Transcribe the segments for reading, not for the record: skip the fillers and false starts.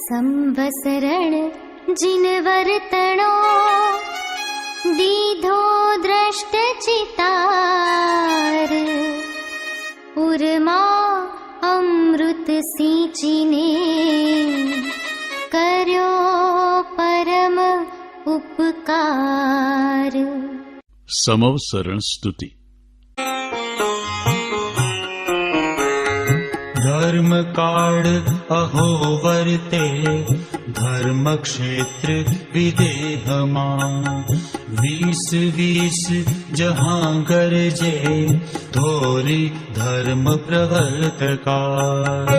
संवसरण जिन वर्तणो दीधो द्रष्ट चितार उर्मा अमृत सींचीने कर्यो परम उपकार। समवसरण स्तुति। धर्म काळ अहो वर्ते धर्म क्षेत्र विदेहमा 20 जहाँ गरजे थोरी धर्म प्रवर्तकार।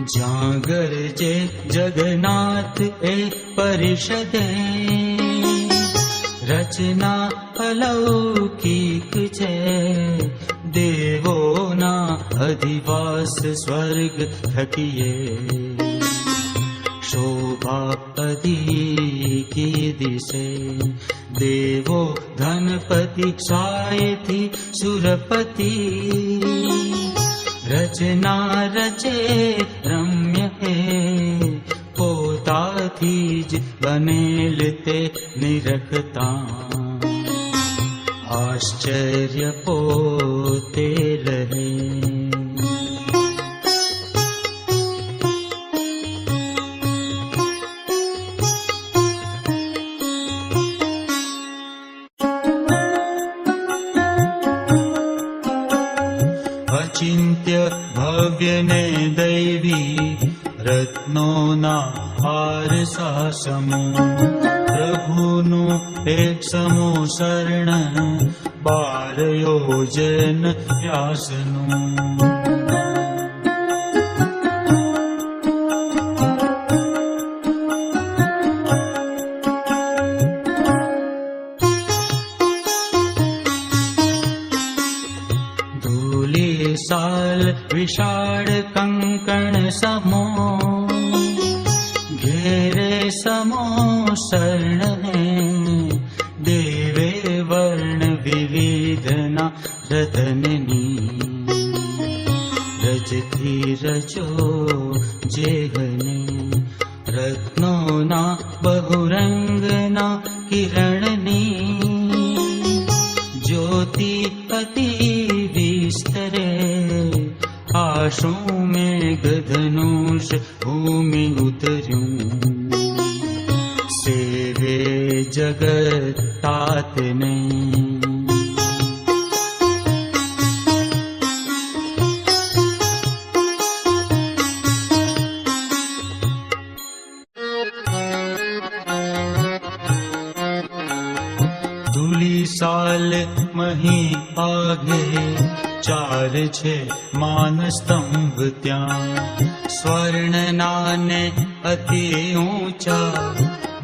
जागर जे जगन्नाथ एक परिषदे रचना अलौकिक छे देवो ना अधिवास स्वर्ग थकिए शोभा की दिशे देवो धनपति सायथी सुरपति रचना रचे रम्य है पोताथी ज बनेल ते निरखता आश्चर्य पोते रहे। अचिंत्य भव्य ने दैवी रत्नो ना हार सासमो प्रभुनु एक समो शरण 12 योजन व्यासनु। साल विशाल कंकण समो घेरे समो शरण देवे वर्ण विविधना रतननी रजती रजो जेहने रत्नो ना बहुरंगना किरणनी ज्योति अति विस्तरे आशु में गधनुष भूमि उतर्यूं सेवे जगत तात ने। धूली साल मही आगे 4 छे मान स्तंभ त्या स्वर्ण नाने अति ऊंचा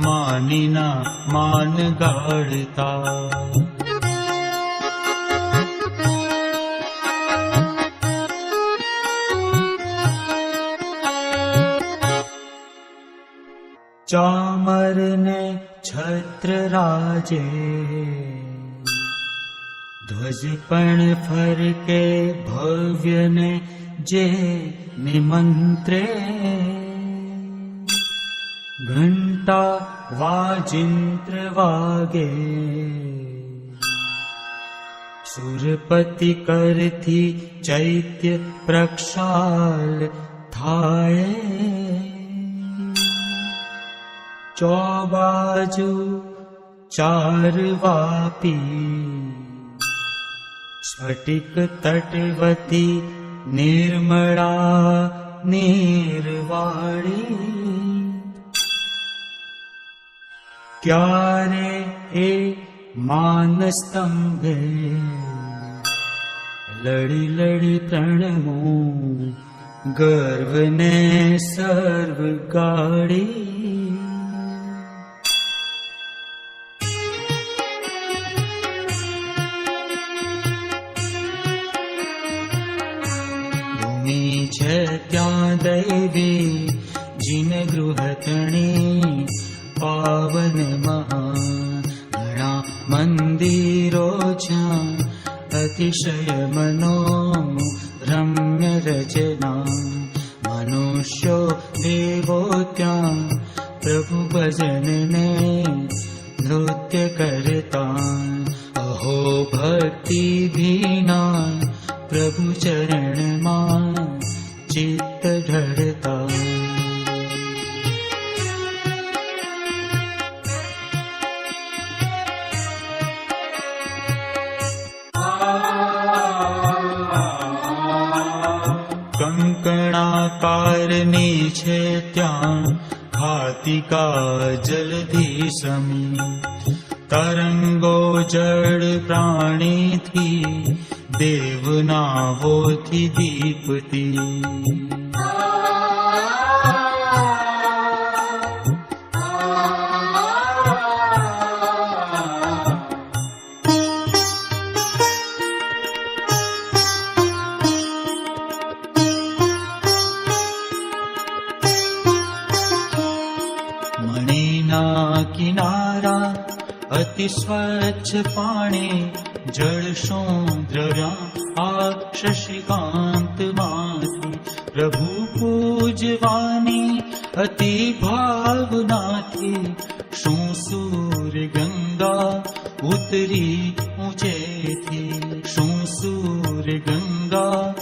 मानीना मान गाड़ता। चामर ने छत्र राजे ध्वज पण फरके भव्य ने जे निमंत्रे घंटा वाजिंत्र वागे सुरपति करथी चैत्य प्रक्षाल थाए चौबाजू 4 वापी स्फटिक तटवती निर्मला निर्वाणी क्यारे ए मान स्तंभे लड़ी लड़ी प्रणमो गर्व ने सर्व गाड़ी। छे त्या दैवी जिन गृहतणी પાવન મહાન ઘણા મંદિરો જ્યાં અતિશય રમ્ય રચના મનુષ્યો દેવો ત્યાં પ્રભુ ભજનને નૃત્ય કરતા અહો ભક્તિ ભીના પ્રભુ ચરણમાં ચિત્ત ઢળતા કંકણાકારની છે ત્યાં હાતિકા જલધી સમી તરંગો જળ પ્રાણીથી દેવનાવોથી દીપતી કિનારા અતિ સ્વચ્છ પાણી જળ શોદ્રર્યા આ શશિકાંત માંથી પ્રભુ પૂજવાની અતિ ભાવનાથી શું સૂર ગંગા ઉતરી ઊંચેથી શું સૂર ગંગા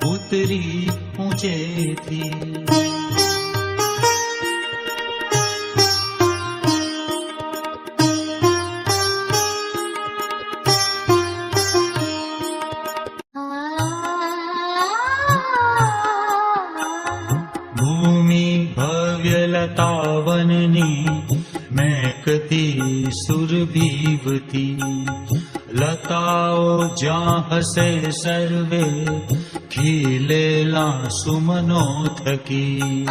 ઉતરી ઊંચેથી તાવનની મહેકતી સુરભીવતી લતાઓ જ્યાં હસે સર્વે ખીલેલા સુમનો થકી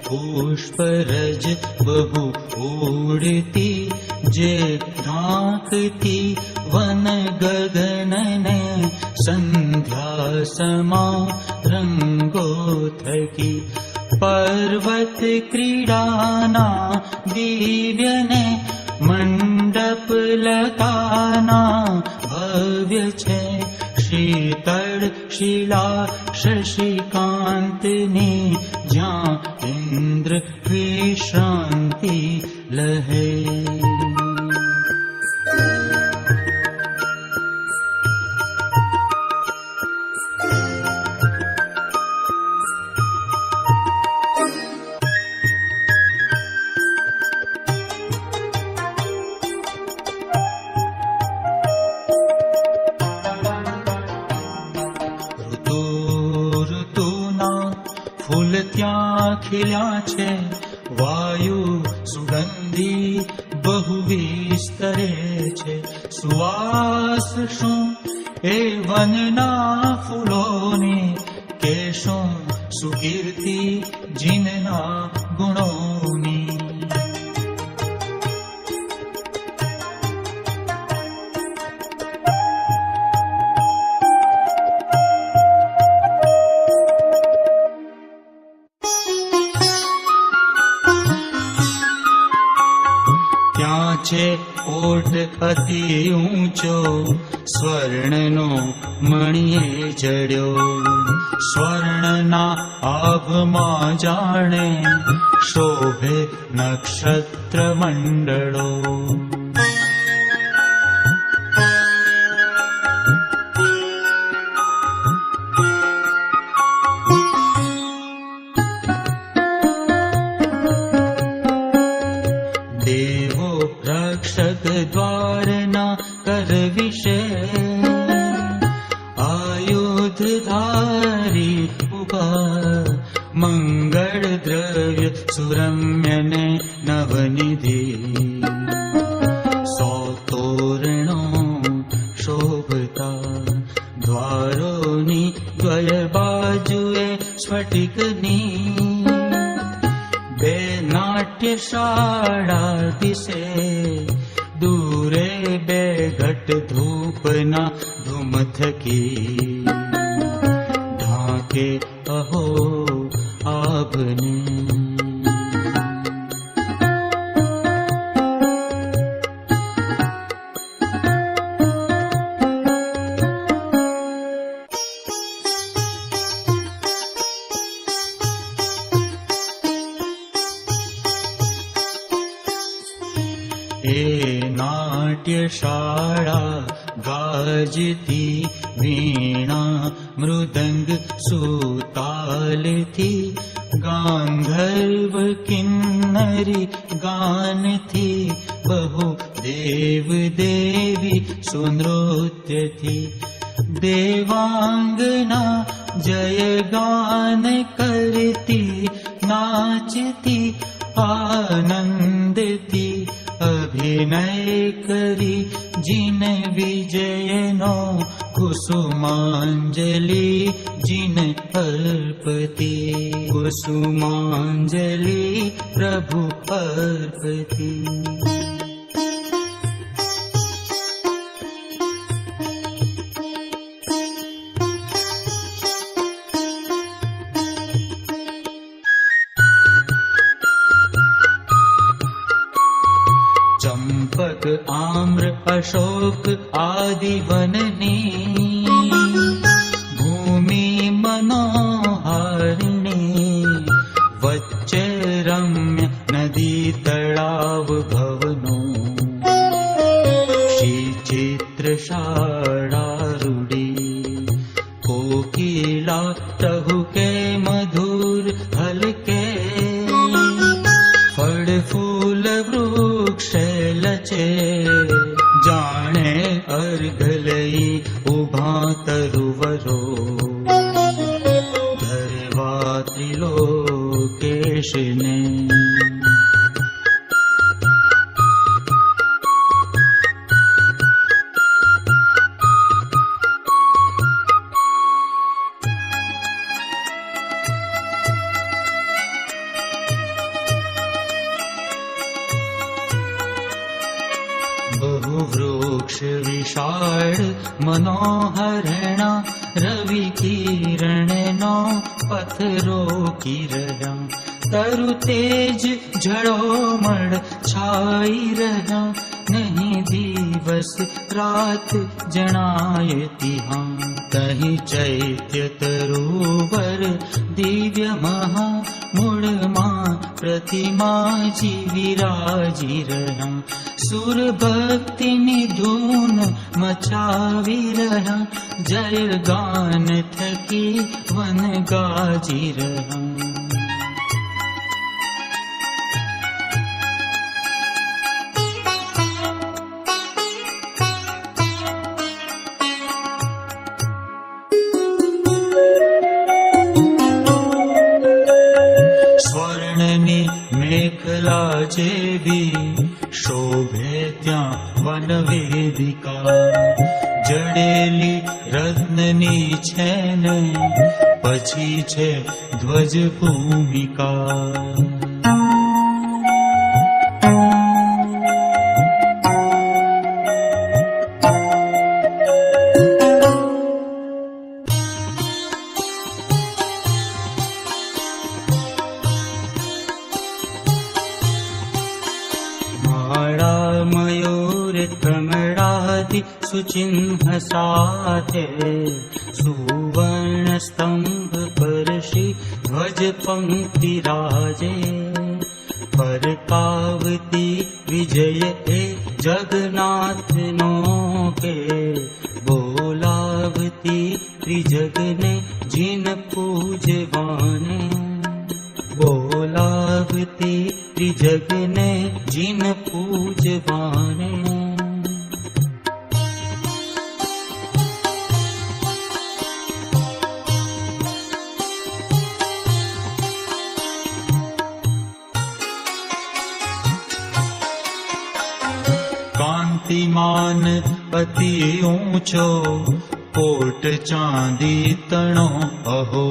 પુષ્પરજ બહુ ઉડતી જે ઢાંકતી વન ગગનને સંધ્યા સમા રંગો થકી પર્વત ક્રીડાના દિવ્યને મંડપ લતાના ભવ્ય છે શીતળ શિલા શશિકાંતની જ્યાં ઇન્દ્ર વિશ્રાંતિ લહે ફૂલ ત્યાં ખીલ્યા છે વાયુ સુગંધી બહુ વિસ્તરે છે સુવાસ શું એ વનના ફૂલોની કે શું સુકીર્તિ જીનના ગુણોની છે ઓટ અતિ ઊંચો સ્વર્ણનો મણીએ જડ્યો સ્વર્ણના આભમાં જાણે શોભે નક્ષત્ર મંડળો દ્વારના કર વિશે આયુધધારી ઉભા મંગળ દ્રવ્ય સુરમ્યને નવનિધિ સો તોરણો શોભતા દ્વારોની દ્વય બાજુએ સ્ફટિકની બે નાટ્યશાળા દિશે દૂરે બે ઘટ ધૂપના ધૂમ થકી ઢાંકે અહો આભને નાટ્યશાળા ગાજતી વીણા મૃદંગ સુતાલથી ગાંધર્વ કિન્નરી ગાનથી બહુ દેવ દેવી સુનૃત્યથી દેવાંગના જય ગાન કરતી નાચતી આનંદતી અભિનય કરી જીન વિજયનો કુસુમાંજલિ જીન અર્પતી કુસુમાંજલિ પ્રભુ અર્પતી ચંપક આમ્ર અશોક આદિ વનની ભૂમિ મનોહારિણી વચ્ચે રમ્ય નદી તળાવ ભવનો શ્રી ચિત્ર શાળા રૂડી કોકિલા તહુ કે મધુર હલકે ફળ ફૂલ વૃક્ષ લચે જાણે અર્ઘ લઈ ઉભા તરુવરો ધરવા ત્રિલોકેશને વૃક્ષ વિશાળ મનોહરણા રવિ કિરણનો પથરો કિરણા તરુ તેજ ઝળોમળ છાઈ રહ્યા નહીં દિવસ રાત જણાયતી હા તહીં ચૈત્ય તરુવર દિવ્ય મહા મૂળમાં પ્રતિમાજી વિરાજી રહ્યા સુર ભક્તિની ધૂન મચાવી રહ્યા જય ગાન થકી વન ગાજી રહ્યા મેખલા જેવી શોભે ત્યાં વનવેદિકા જડેલી રત્નની છે ને પછી છે ધ્વજ ભૂમિકા સુચિહ્ન સાથે સુવર્ણ સ્તંભ પર શ્રી ધ્વજ પંક્તિ રાજે પરકાવતી વિજય એ જગન્નાથનો કે બોલાવતી ત્રિજગને જીન પૂજવાને બોલાવતી ત્રિજગને જીન પૂજવાને કાંતિમાન અતિ ઊંચો कोट चांदी तणो अहो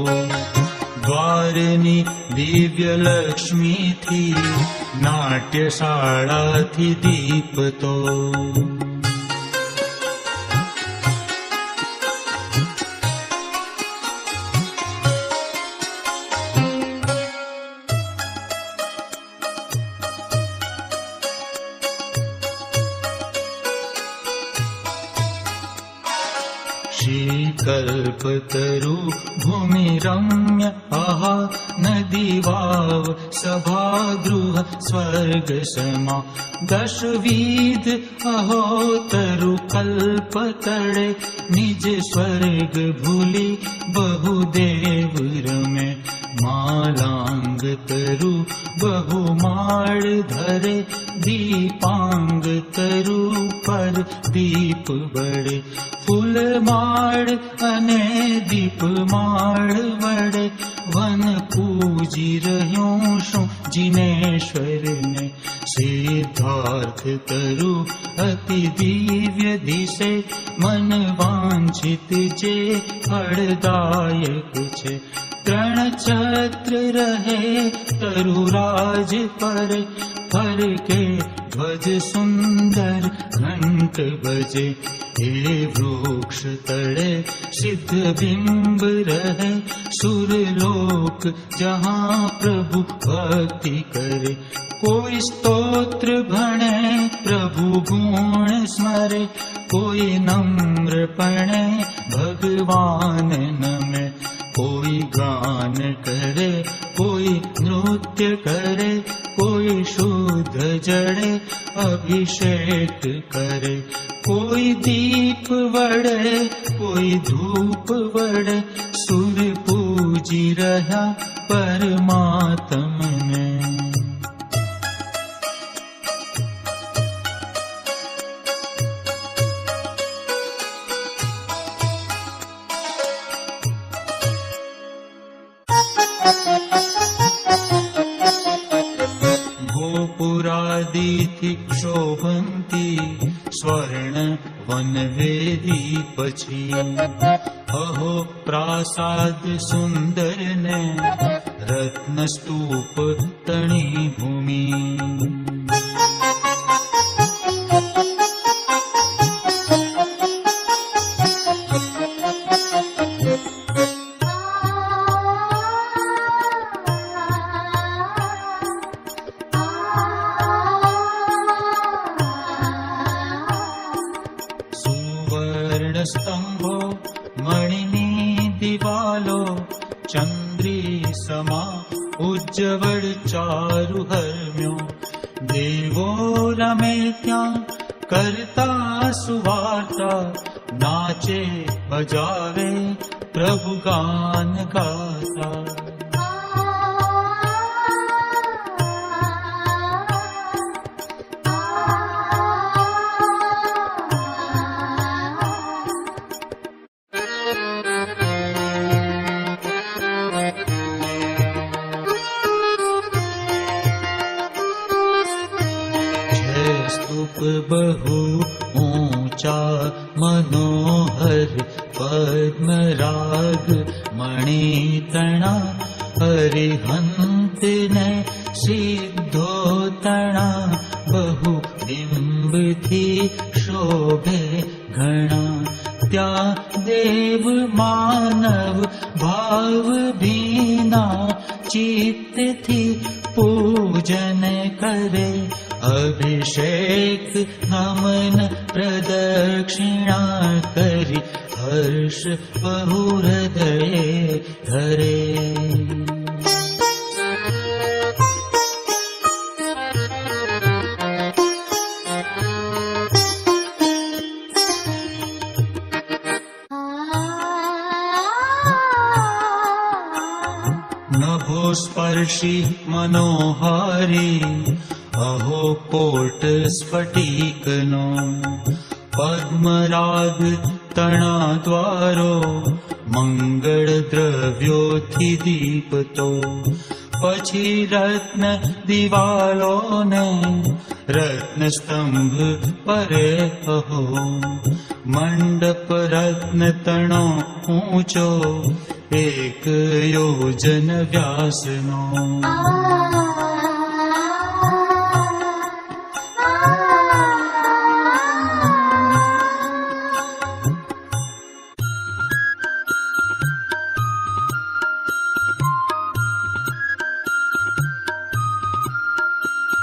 द्वारनी दिव्य लक्ष्मी थी नाट्यशाला थी दीप तो कल्पतरु भूमि रम्य आहा नदी वाव सभागृह स्वर्ग समा दशविध अहो तरु कल्पतरे निज स्वर्ग भूलि बहुदेव रमे मालांग तरु बहुमाळ धरे दीपांग तरु पर दीप बड़े फूल माळ अने दीप माळ वड़े वन पूजी रह्यो शो जिनेश्वर ने सिद्धार्थ तरु अति दिव्य दिशे मन वांछित जे फलदायक छे त्रण छत्र रहे तरुराज पर फर के ध्वज सुंदर घंट बजे हे वृक्ष तड़े सिद्ध बिंब रहे सुरलोक जहाँ प्रभु भक्ति करे कोई स्तोत्र भणे प्रभु गुण स्मरे कोई नम्र पणे भगवान नमे कोई गान करे कोई नृत्य करे कोई शुद्ध जड़े अभिषेक करे कोई दीप वड़े कोई धूप वड़े सुर पूजी रहा परमात्म ने गोपुरादिथि शोभन्ति स्वर्ण वनवेदी पछी अहो प्रासाद सुंदर ने रत्न स्तूप तणी भूमि स्तंभो मणिनी दिवालो चंद्री समा उज्जवल चारु हर्म्यो देवो रमे त्या करता सुवार्ता नाचे बजावे प्रभु गान गाता बहु ऊंचा मनोहर पद्मराग मणितना अरिहंत ने सिद्धो तना बहु बिंब थी शोभे घना त्या देव मानव भाव भीना चित्त थी पूजन करे अभिषेक नमन प्रदक्षिणा करी हर्ष बहु हृदय धरे नभो स्पर्शी मनोहारी अहो कोट स्फटिकनो पद्मराग तना द्वारो मंगल द्रव्योथी दीपतो पछी रत्न दिवालो ने रत्न स्तंभ परे अहो મંડપ રત્ન તણો ઊંચો, 1 યોજન વ્યાસનો.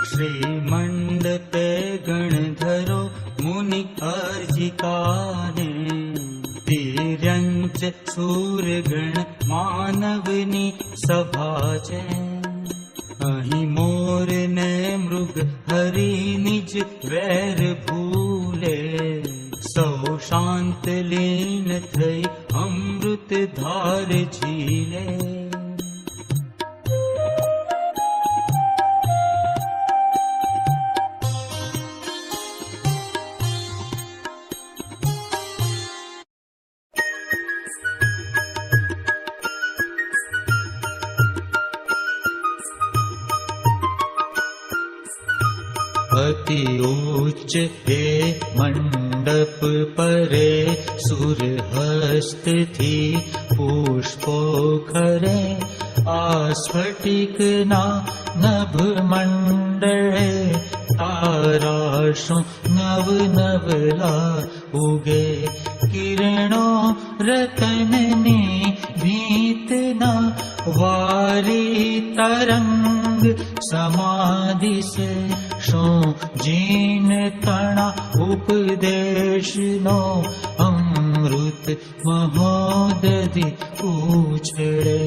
શ્રી મંડપે ગણધરો મુનિ અર્જિકાને, તિર્યંચ સૂરગણ માનવની સભા છે. અહીં મોર ને મૃગ હરી નિજ વેર ભૂલે, સૌ શાંત લીન થઈ અમૃત ધાર ઝીલે. અતિ ઉચ્ચ એ મંડપ પરે, સુરહસ્તથી પુષ્પો ખરે. આ સ્ફટિકના નભ મંડળે, તારાશો નવ નવલા ઉગે. કિરણો રતનની ભીતના, વારી તરંગ સમાધિસે. શું જીન તણા ઉપદેશનો, અમૃત મહોદધિ ઉછળે.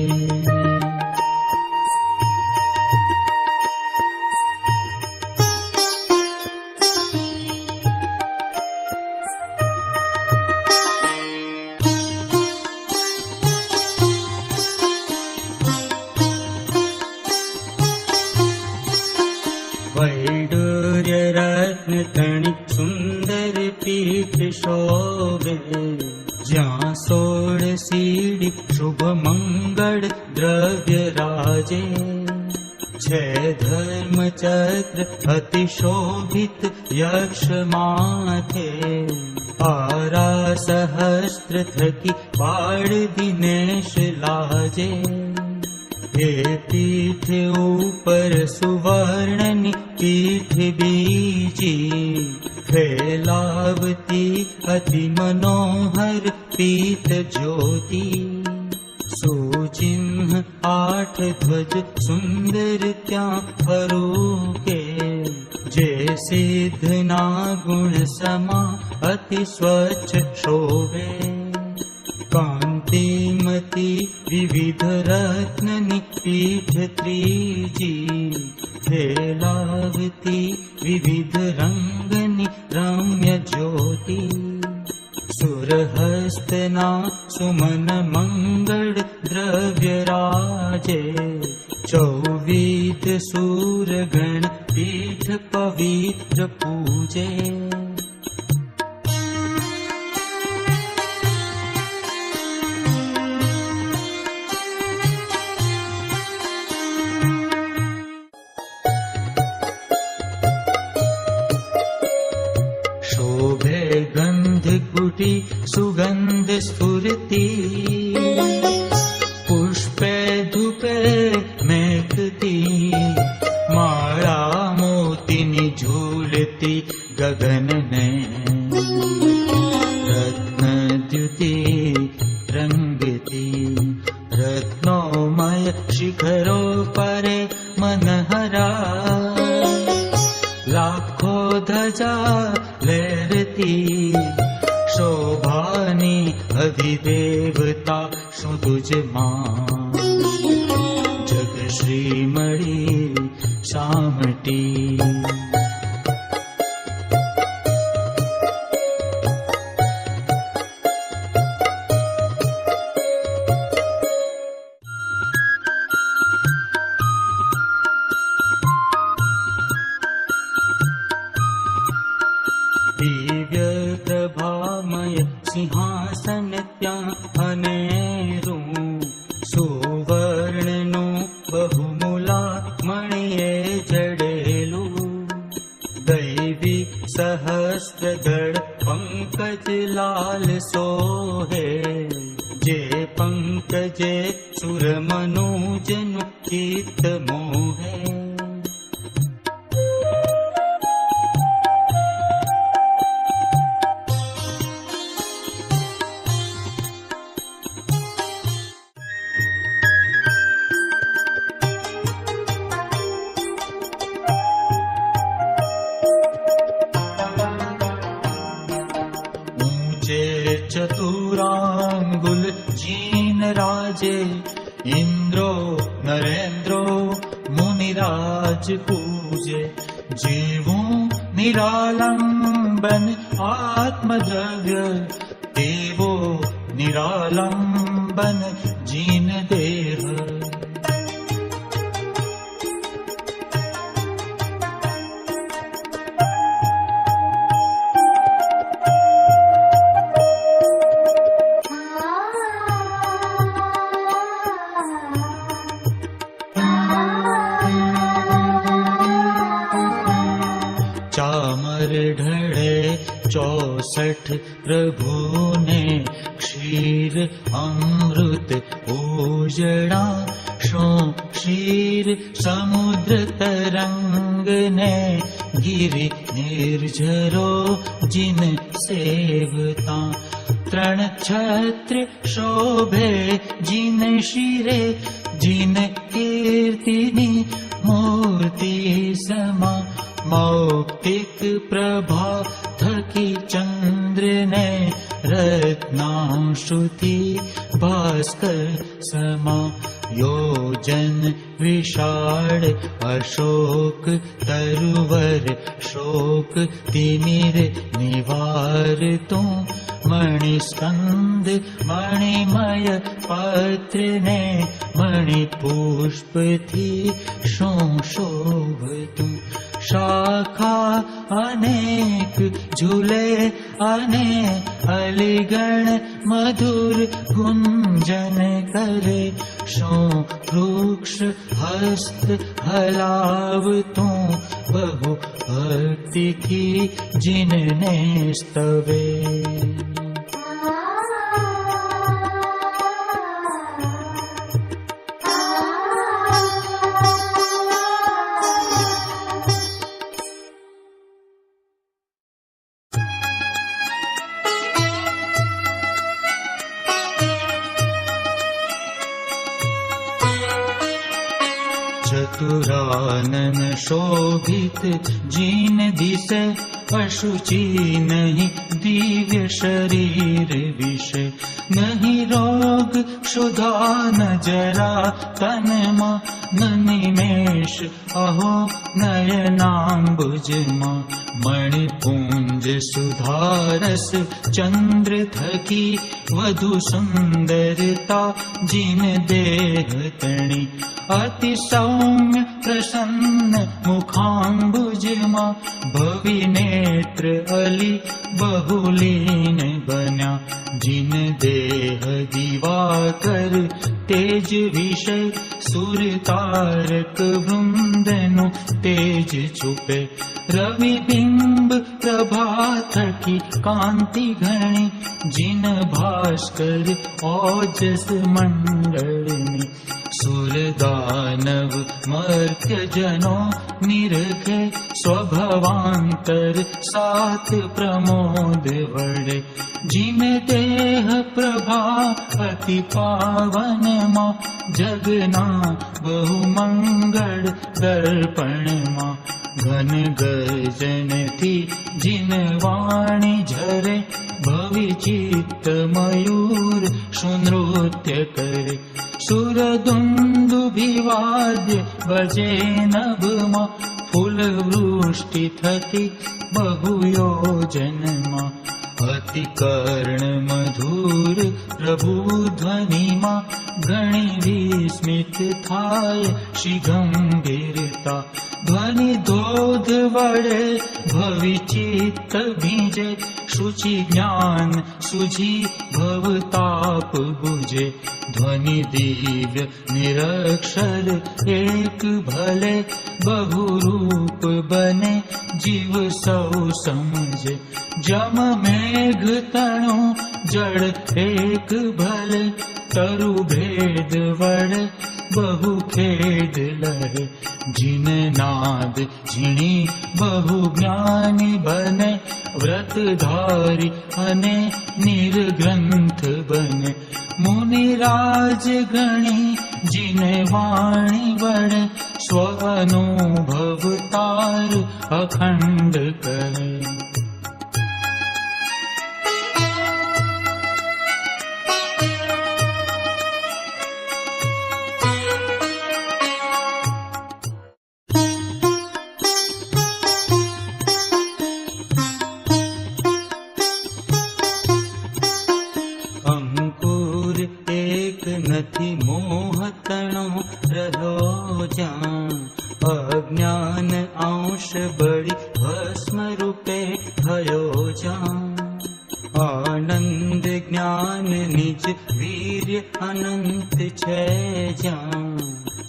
વૈડૂર્ય રત્ન તણી સુંદર પીઠ શોભે, જ્યાં 16 સીડી શુભ મંગળ દ્રવ્ય રાજે. છે ધર્મ ચક્ર અતિ શોભિત યક્ષ માથે, આરા સહસ્ત્ર થકી બાળ દિનેશ લાજે. એ પીઠ ઉપર સુવર્ણની પીઠ બીજી, ફેલાવતી અતિ મનોહર પીત જ્યોતિ. સુચિહ્ન 8 ધ્વજ સુંદર ત્યાં ફરૂકે, જે સિદ્ધના ગુણ સમા અતિ સ્વચ્છ શોભે. કાંતિમતી વિવિધ રત્નની પીઠ ત્રીજી, ફેલાવતી વિવિધ રંગની રમ્ય જ્યોતિ. સુરહસ્તના સુમન મંગળ દ્રવ્ય રાજે, 24 સૂરગણ પીઠ પવિત્ર પૂજે. શોભે ગંધ કુટી સુગંધ સ્ફુરતી, પુષ્પે ધૂપે મેઘતી. માળા મોતીની ઝૂલતી ગગનને, રત્નદ્યુતિ રંગતી. રત્નોમય શિખરો પરે મનહરા, લાખો ધજા લહેરતી. શોભાની અધિદેવતા શું તુજમાં, જગશ્રી મળી શામટી. દિવ્ય પ્રભામય સિંહાસન ત્યાં અનેરું, સુવર્ણનું બહુમૂલા મણિએ જડેલું. દૈવી સહસ્ત્રદળ પંકજ लाल सोहे जे पंकजे सुर मनोजन चित मोहे चतुरांगुल जीन राजे इंद्रो नरेंद्रो मुनिराज पूजे जीवो निरालंबन आत्मद्रव्य देवो निरालंबन जीन देह ढड़े 64 प्रभु ने क्षीर अमृत उजड़ा शो क्षीर समुद्र तरंग ने गिरि निर्झरो जिन सेवता तृण छत्र शोभे जिन शिरे जिन कीर्तिनी मूर्ति समा मौक्तिक प्रभा थकी चंद्र ने रत्नांशुति भास्कर समा योजन विशाल अशोक तरुवर शोक तिमिर निवार तू मणिस्कंद मणिमय पत्र ने मणि पुष्प थी शोभतु शाखा अनेक झूले अने अलिगण मधुर गुंजन करे शो वृक्ष हस्त हलाव तू बहु भक्ति थी जिनने स्तवे चतुरानन शोभित जीन दिसे अशुचि नहीं दिव्य शरीर विषय नहीं रोग क्षुधा न जरा तन न निमेष अहो नयनाम्बुज मणिपुंज सुधारस चंद्र थकी वधु सुंदरता जिन देह तणी अति सौम्य प्रसन्न मुखाम्बुज भवि नेत्र अली बहुलीन बन्या जिन देह दिवाकर तेज विषय सुर तारक वृंदनु तेज छुपे रवि बिंब प्रभा थकी कांति घनी जिन भास्कर ओजस मंडलनी सुर दानव मर्त्य जनो निरखे स्वभवांतर सात प्रमोद वड़े जिन देह प्रभा अति पावन मा जगना बहु मंगल दर्पण मा घन गर्जन थी जिन वाणी झरे भवि चित्त मयूर सुनृत्य करे सुर दुंदुभिवाद्य बजे नभमा फूल वृष्टि थकी बहु योजनमा अति कर्ण मधुर प्रभु ध्वनि मा घणी विस्मित थाय श्री गंभीरता ध्वनि धोध वड़े भवि चित्त भीजे शुचि ज्ञान सुझी भवताप बुझे ध्वनि दिव्य निरक्षर एक भले बहुरूप बने जीव सौ समझे जम मेघ तणु जड़ एक भले तरु भेद वड़े बहु खेद लहे जिन नाद झिणी बहु ज्ञानी बने व्रतधारी अने निर्ग्रंथ बने मुनिराज गणी जिने वाणी वड़े स्वानुभव तार अखंड करे નથી મોહતણો રહ્યો જાણ અજ્ઞાન અંશ બળી ભસ્મ રૂપે થયો જાણ આનંદ જ્ઞાન નિજ વીર્ય અનંત છે જ્યાં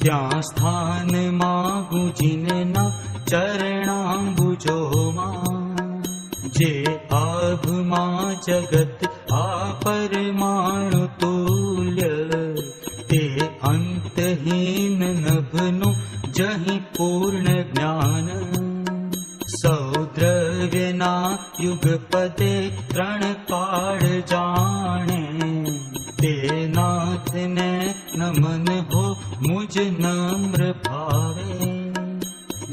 ત્યાં સ્થાન માગું જીનના ચરણાંબુજોમાં જે આભમાં જગત આ પરમાણુ તુલ્ય તે અંતહીન નભનું જહી પૂર્ણ જ્ઞાન સૌદ્રવ્યના યુગ પદે ત્રણ કાળ જાણે તે નાથને નમન હો મુજ નમ્ર ભાવે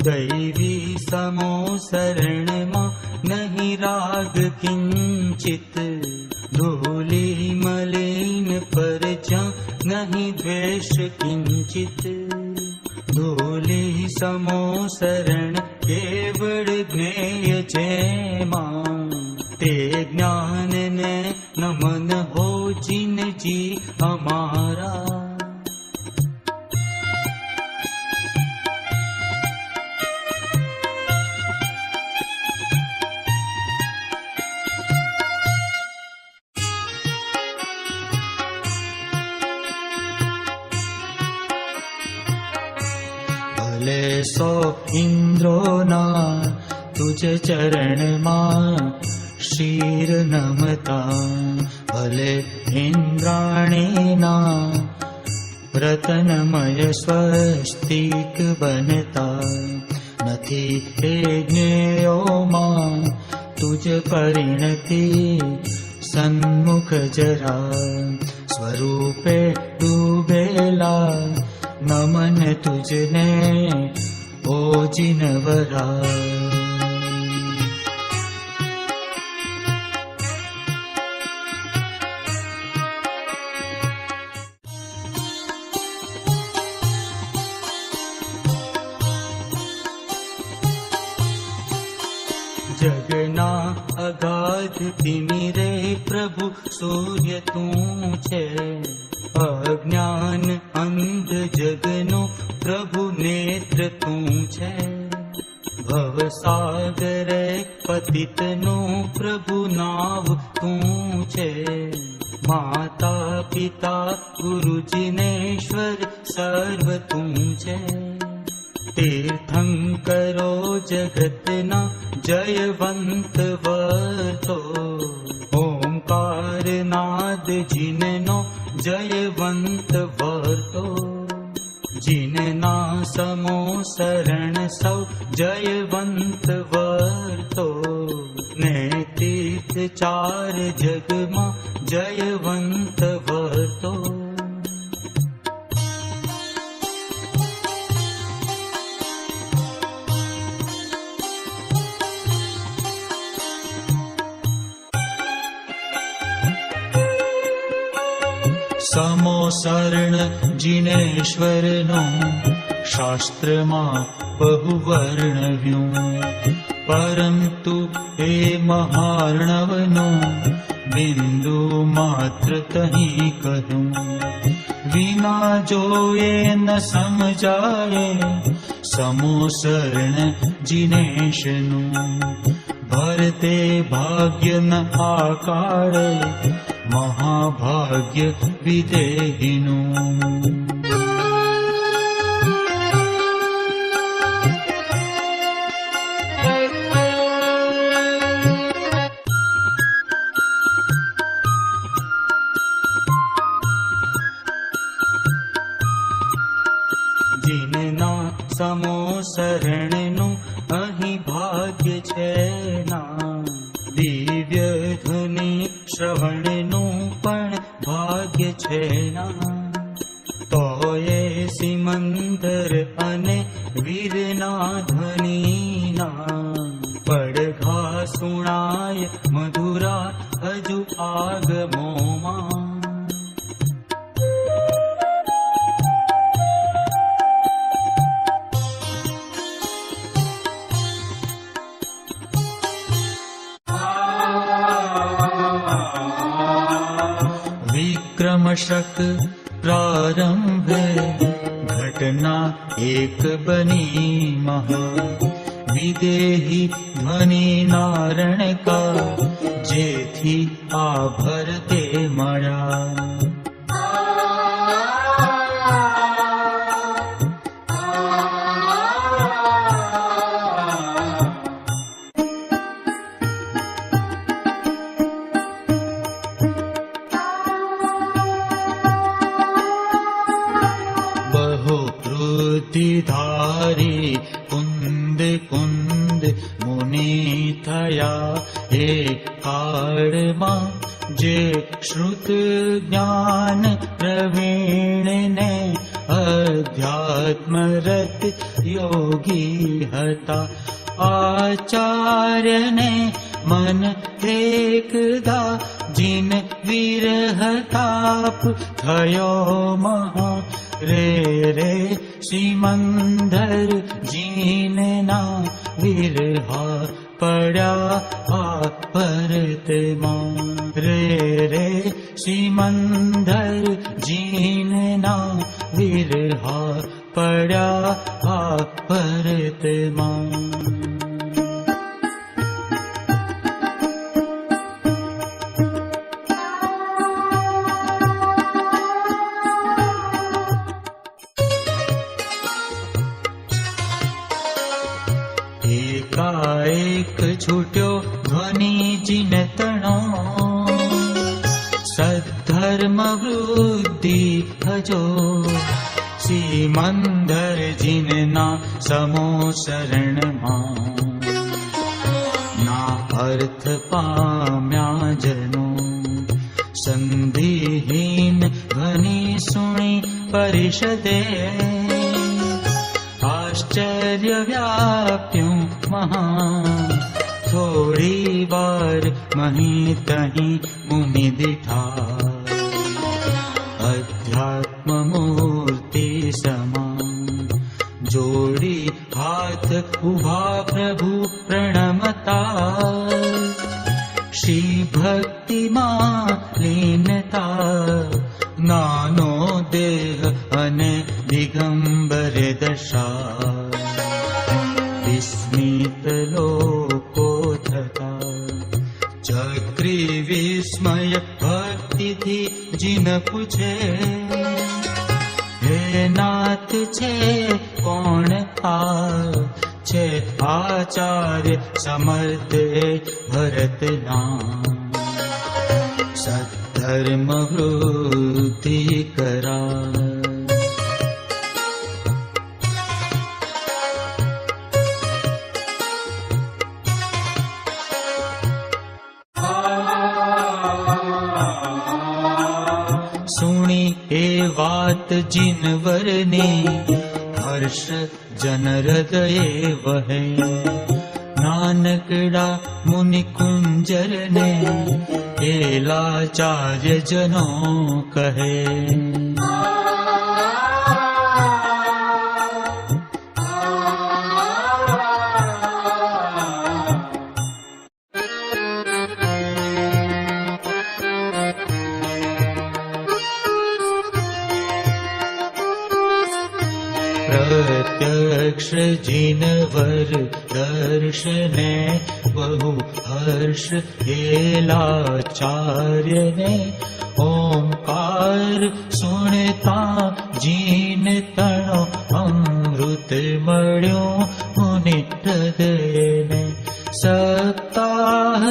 दैवी समो शरण मा नहीं राग किंचित धूली मलिन पर जा नहीं द्वेष किंचित धूली समो शरण केवल ज्ञेय जय मां ते ज्ञान ने नमन हो जिन जी हमारा भले सो इंद्रोना तुझ चरण मां शीर नमता भले इंद्राणीना रतनमय स्वस्तिक बनता नथी हे ज्ञेयो मां तुझ परिणति सन्मुख जरा स्वरूपे डूबेला नमन तुझने ओ जिनवरा जगना अगाध तिमिरे प्रभु सूर्य तू छे अज्ञान अंध जगनो प्रभु नेत्र तू छे भवसागरे पतितनो प्रभु नाव तू छे माता पिता गुरु जिनेश्वर सर्व तू छे तीर्थंकरो जगतना जयवंत वर्तो ओंकार नाद जिननो जयवंत वर्तो जिनना समो शरण सौ जयवंत वर्तो ने तीर्थ चार जगमा जयवंत वर्तो समो शरण जिनेश्वरनो शास्त्रमा बहु वर्णव्યું परंतु हे महार्णवनो बिंदु मात्र कहीं कहूं विना जोए न समझाए समो शरण जिनेशनु भरते भाग्य न आकारे महाभाग्य विदेहिनु जिनना समो शरणनु अहि भाग्य छे ना दिव्य ध्वनि श्रवणनु पण भाग्य छे ना तोये सिमंदर अने वीरना ध्वनिना પડઘા સુણાય મધુરા હજુ આગમોમાં विक्रमशक प्रारंभे घटना एक बनी महा विदेही ध्वनि नारण का जेथी आ भरते मळा धारी कुंद कुंद मुनि थया हे काळमा जे श्रुत ज्ञान प्रवीण ने अध्यात्मरत योगी हता आचार्य ने मन एकदा जिन विरह ताप थयो महा रे रे सिमंदर जीनना विरहा पड़ा परत मां रे रे सिमंदर जीनना विरहा पड़ा परत मां एकाएक छूट्यो ध्वनि जिन तणो सद्धर्म वृद्धि भजो सिमंदर जिनना समो शरण ना अर्थ पाम्या जनो संधिहीन ध्वनि सुनी परिषदे आश्चर्य व्याप्युं महा थोड़ी बार मही तही मुनि दिठा अध्यात्म मूर्ति समा जोड़ी हाथ उभा प्रभु प्रणमता श्री भक्ति मां लीनता नानो देह अने दिगंबर दशा विस्मित लोको थता चक्री विस्मय भक्ति थी जिन पूछे हे नाथ छे कोण आ छे आचार्य समर्थ भरत नाम सद्धर्म वृद्धि करा सुनी ए वात जिनवर ने हर्ष जन हृदय वहे नानकड़ा मुनि कुंजर ने एलाचार्य जनों कहे प्रत्यक्ष जिनवर दर्शने बहु हर्ष हेलाचार्य ने ओंकार सुनता जीन तणो अमृत मळ्यो मुनि हृदय ने सप्ताह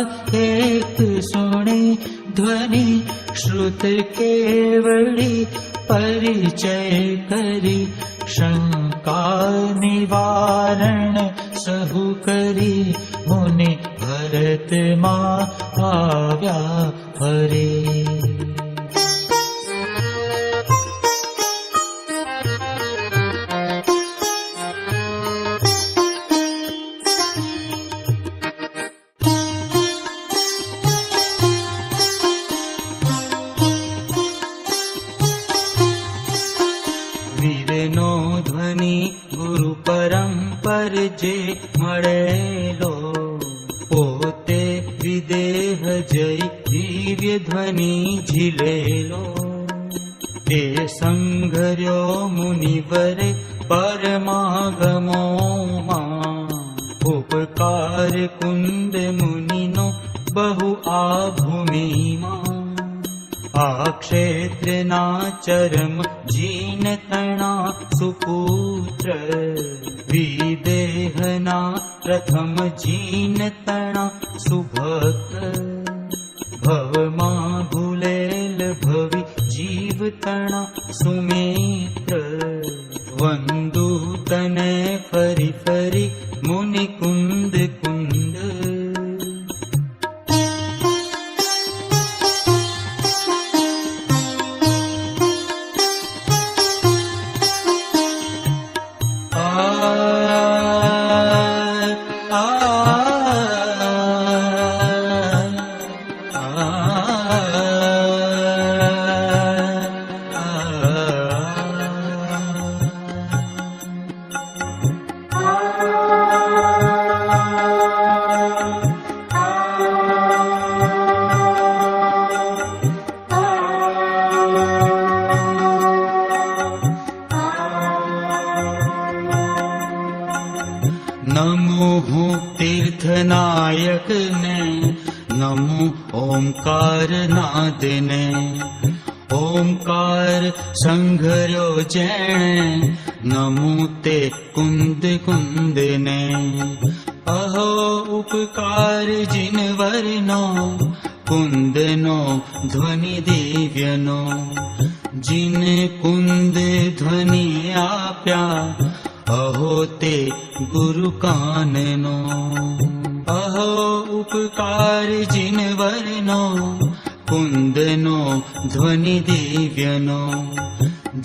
एक सुणी ध्वनि श्रुत केवली परिचय करी शंका निवारण सहु करी मुनि भरत मां आव्या फरे વીરનો ધ્વનિ ગુરુ પરંપર જે મળેલો પોતે વિદેહ જય દિવ્ય ધ્વનિ ઝીલેલો તે સંઘર્યો મુનિવરે પરમાગમોમાં ઉપકાર કુંદ મુનિનો બહુ આ ભૂમિમાં આ ક્ષેત્રના ચરમ જીન તણા સુપુત્ર વિદેહના પ્રથમ જીન તણા સુભક્ત ભવમાં ભૂલેલ ભવિ જીવ તણા સુમિત્ર વંદુ તને ફરી ફરી મુનિ કુંદ કુંદ नमो हूँ तीर्थनायक ने नमो ओंकार नाद ने ओंकार संघर्यो जेणे नमो ते कुंद कुंद ने अहो उपकार जिनवरनो कुंदनो ध्वनि दिव्यनो जिन कुंद ध्वनि आप्या अहो ते गुरु काननो अहो उपकार जिनवरनो कुंदनो ध्वनि दिव्यनो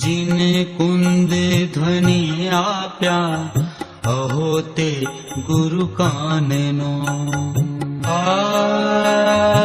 जिन कुंद ध्वनि आप्या अहो ते गुरु काननो आ